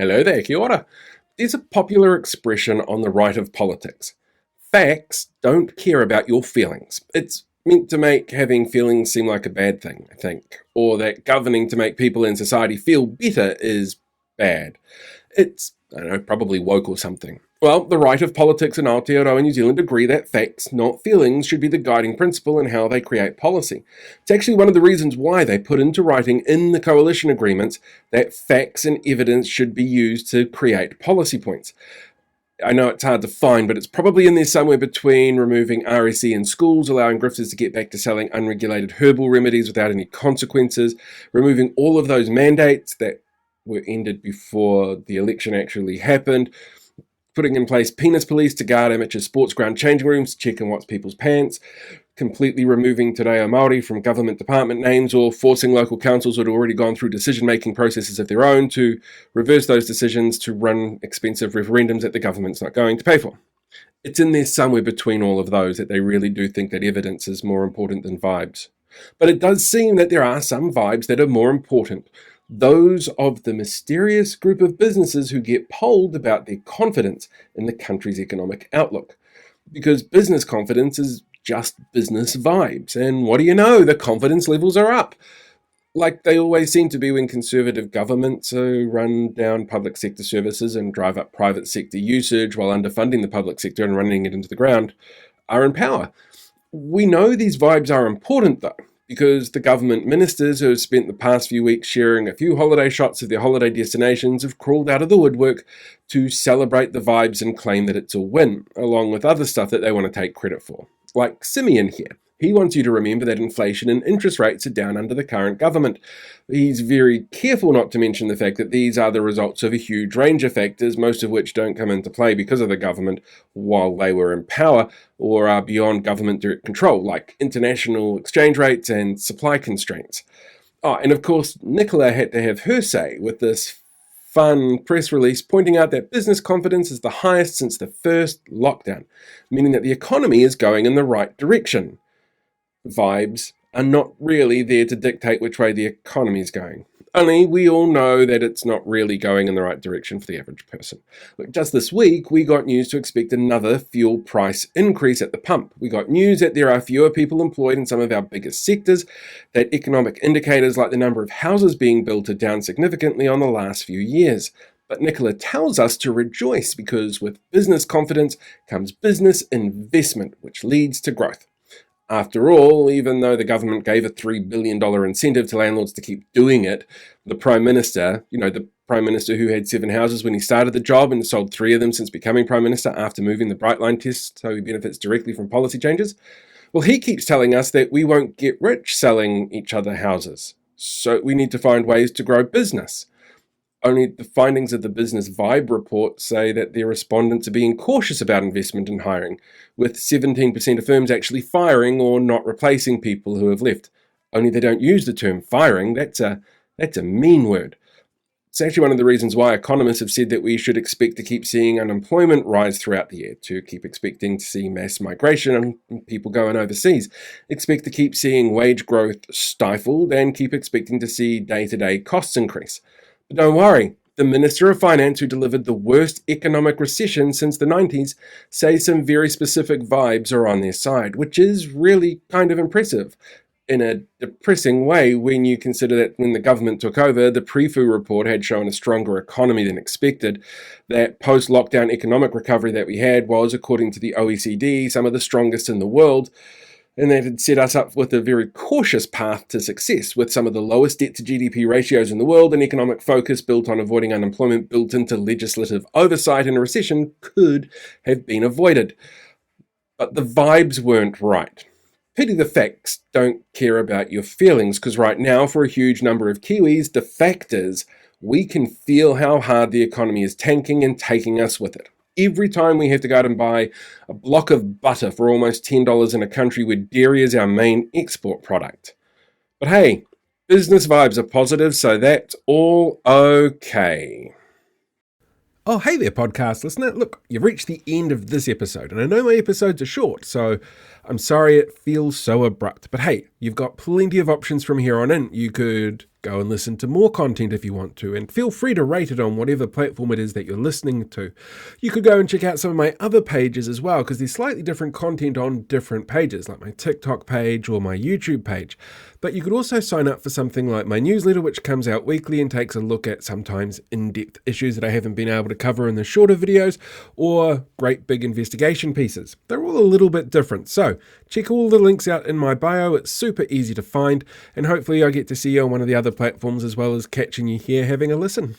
Hello there, kia ora. There's a popular expression on the right of politics. Facts don't care about your feelings. It's meant to make having feelings seem like a bad thing, I think. Or that governing to make people in society feel better is bad. It's, I don't know, probably woke or something. Well, the right of politics in Aotearoa New Zealand agree that facts, not feelings, should be the guiding principle in how they create policy. It's actually one of the reasons why they put into writing in the coalition agreements that facts and evidence should be used to create policy points. I know it's hard to find, but it's probably in there somewhere between removing RSE in schools, allowing grifters to get back to selling unregulated herbal remedies without any consequences, removing all of those mandates that were ended before the election actually happened, putting in place penis police to guard amateur sports ground changing rooms, checking what's people's pants, completely removing Te Reo Māori from government department names, or forcing local councils that had already gone through decision-making processes of their own to reverse those decisions to run expensive referendums that the government's not going to pay for. It's in there somewhere between all of those that they really do think that evidence is more important than vibes. But it does seem that there are some vibes that are more important. Those of the mysterious group of businesses who get polled about their confidence in the country's economic outlook. Because business confidence is just business vibes, and what do you know, the confidence levels are up. Like they always seem to be when conservative governments run down public sector services and drive up private sector usage while underfunding the public sector and running it into the ground, are in power. We know these vibes are important though, because the government ministers who have spent the past few weeks sharing a few holiday shots of their holiday destinations have crawled out of the woodwork to celebrate the vibes and claim that it's a win, along with other stuff that they want to take credit for. Like Simeon here. He wants you to remember that inflation and interest rates are down under the current government. He's very careful not to mention the fact that these are the results of a huge range of factors, most of which don't come into play because of the government while they were in power or are beyond government direct control, like international exchange rates and supply constraints. Oh, and of course, Nicola had to have her say with this fun press release pointing out that business confidence is the highest since the first lockdown, meaning that the economy is going in the right direction. Vibes are not really there to dictate which way the economy is going. Only we all know that it's not really going in the right direction for the average person. Look, just this week, we got news to expect another fuel price increase at the pump. We got news that there are fewer people employed in some of our biggest sectors, that economic indicators like the number of houses being built are down significantly on the last few years. But Nicola tells us to rejoice because with business confidence comes business investment, which leads to growth. After all, even though the government gave a $3 billion incentive to landlords to keep doing it, the Prime Minister, the Prime Minister who had 7 houses when he started the job and sold 3 of them since becoming Prime Minister after moving the Bright Line test so he benefits directly from policy changes, well, he keeps telling us that we won't get rich selling each other houses. So we need to find ways to grow business. Only the findings of the Business Vibe report say that their respondents are being cautious about investment and hiring, with 17% of firms actually firing or not replacing people who have left. Only they don't use the term firing. That's a mean word. It's actually one of the reasons why economists have said that we should expect to keep seeing unemployment rise throughout the year, to keep expecting to see mass migration and people going overseas, expect to keep seeing wage growth stifled, and keep expecting to see day-to-day costs increase. But don't worry, the Minister of Finance, who delivered the worst economic recession since the 90s, says some very specific vibes are on their side, which is really kind of impressive. In a depressing way when you consider that when the government took over, the pre-fu report had shown a stronger economy than expected. That post-lockdown economic recovery that we had was, according to the OECD, some of the strongest in the world, and that had set us up with a very cautious path to success, with some of the lowest debt to GDP ratios in the world and economic focus built on avoiding unemployment built into legislative oversight in a recession could have been avoided. But the vibes weren't right. Pity the facts don't care about your feelings, because right now, for a huge number of Kiwis, the fact is we can feel how hard the economy is tanking and taking us with it. Every time we have to go out and buy a block of butter for almost $10 in a country where dairy is our main export product. But hey, business vibes are positive, so that's all okay. Oh, hey there, podcast listener. Look, you've reached the end of this episode, and I know my episodes are short, so I'm sorry it feels so abrupt. But hey, you've got plenty of options from here on in. You could Go and listen to more content if you want to, and feel free to rate it on whatever platform it is that you're listening to. You could go and check out some of my other pages as well, because there's slightly different content on different pages, like my TikTok page or my YouTube page. But you could also sign up for something like my newsletter, which comes out weekly and takes a look at sometimes in-depth issues that I haven't been able to cover in the shorter videos, or great big investigation pieces. They're all a little bit different, so check all the links out in my bio. It's super easy to find, and hopefully I get to see you on one of the other platforms as well as catching you here having a listen.